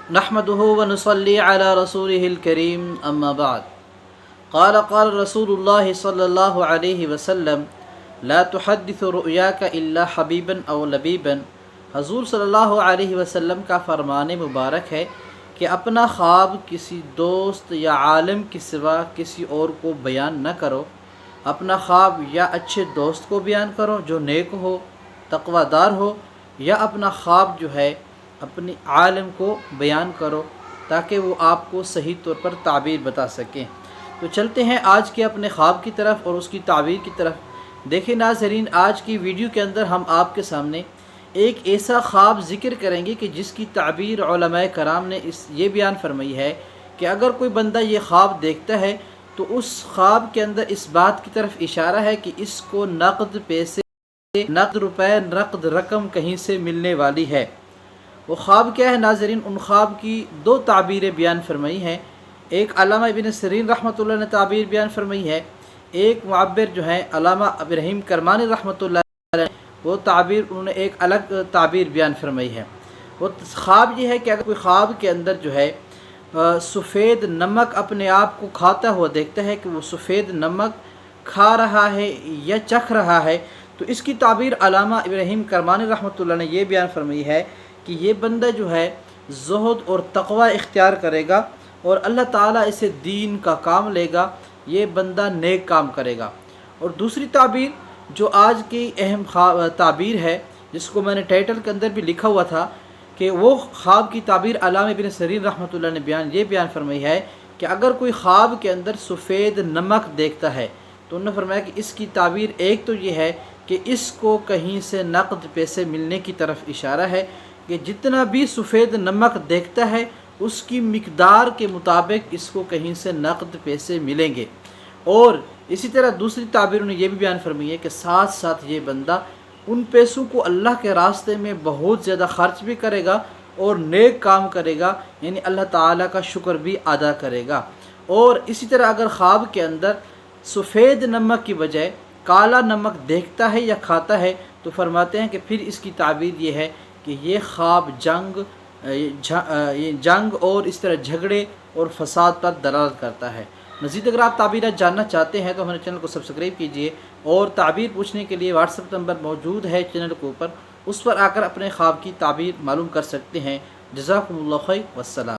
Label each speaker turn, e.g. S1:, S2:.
S1: نحمده ونصلي على رسوله الكريم اما بعد قال رسول الله صلى الله عليه وسلم لا تحدث رؤياك الا حبيبا او لبيبا۔ حضور صلی اللہ علیہ وسلم کا فرمان مبارک ہے کہ اپنا خواب کسی دوست یا عالم کے سوا کسی اور کو بیان نہ کرو۔ اپنا خواب یا اچھے دوست کو بیان کرو جو نیک ہو، تقوی دار ہو، یا اپنا خواب جو ہے اپنی عالم کو بیان کرو تاکہ وہ آپ کو صحیح طور پر تعبیر بتا سکیں۔ تو چلتے ہیں آج کے اپنے خواب کی طرف اور اس کی تعبیر کی طرف۔ دیکھیں ناظرین، آج کی ویڈیو کے اندر ہم آپ کے سامنے ایک ایسا خواب ذکر کریں گے کہ جس کی تعبیر علماء کرام نے یہ بیان فرمائی ہے کہ اگر کوئی بندہ یہ خواب دیکھتا ہے تو اس خواب کے اندر اس بات کی طرف اشارہ ہے کہ اس کو نقد پیسے، نقد روپے، نقد رقم کہیں سے ملنے والی ہے۔ وہ خواب کیا ہے ناظرین؟ ان خواب کی دو تعبیریں بیان فرمائی ہیں۔ ایک علامہ ابن سیرین رحمۃ اللہ نے تعبیر بیان فرمائی ہے، ایک معبر جو ہیں علامہ ابراہیم کرمانی رحمۃ اللہ علیہ، وہ تعبیر انہوں نے ایک الگ تعبیر بیان فرمائی ہے۔ وہ خواب یہ ہے کہ اگر کوئی خواب کے اندر جو ہے سفید نمک اپنے آپ کو کھاتا ہوا دیکھتا ہے کہ وہ سفید نمک کھا رہا ہے یا چکھ رہا ہے، تو اس کی تعبیر علامہ ابراہیم کرمانی رحمۃ اللہ نے یہ بیان فرمائی ہے کہ یہ بندہ جو ہے زہد اور تقوی اختیار کرے گا اور اللہ تعالیٰ اسے دین کا کام لے گا، یہ بندہ نیک کام کرے گا۔ اور دوسری تعبیر جو آج کی اہم تعبیر ہے، جس کو میں نے ٹائٹل کے اندر بھی لکھا ہوا تھا کہ وہ خواب کی تعبیر علامہ ابن سیرین رحمۃ اللہ نے یہ بیان فرمائی ہے کہ اگر کوئی خواب کے اندر سفید نمک دیکھتا ہے تو انہوں نے فرمایا کہ اس کی تعبیر ایک تو یہ ہے کہ اس کو کہیں سے نقد پیسے ملنے کی طرف اشارہ ہے کہ جتنا بھی سفید نمک دیکھتا ہے اس کی مقدار کے مطابق اس کو کہیں سے نقد پیسے ملیں گے۔ اور اسی طرح دوسری تعبیر نے یہ بھی بیان فرمائی ہے کہ ساتھ ساتھ یہ بندہ ان پیسوں کو اللہ کے راستے میں بہت زیادہ خرچ بھی کرے گا اور نیک کام کرے گا، یعنی اللہ تعالیٰ کا شکر بھی ادا کرے گا۔ اور اسی طرح اگر خواب کے اندر سفید نمک کی بجائے کالا نمک دیکھتا ہے یا کھاتا ہے تو فرماتے ہیں کہ پھر اس کی تعبیر یہ ہے کہ یہ خواب جنگ اور اس طرح جھگڑے اور فساد پر دلالت کرتا ہے۔ مزید اگر آپ تعبیرات جاننا چاہتے ہیں تو ہمارے چینل کو سبسکرائب کیجئے، اور تعبیر پوچھنے کے لیے واٹس ایپ نمبر موجود ہے چینل کے اوپر، اس پر آ کر اپنے خواب کی تعبیر معلوم کر سکتے ہیں۔ جزاکم اللہ خیر، والسلام۔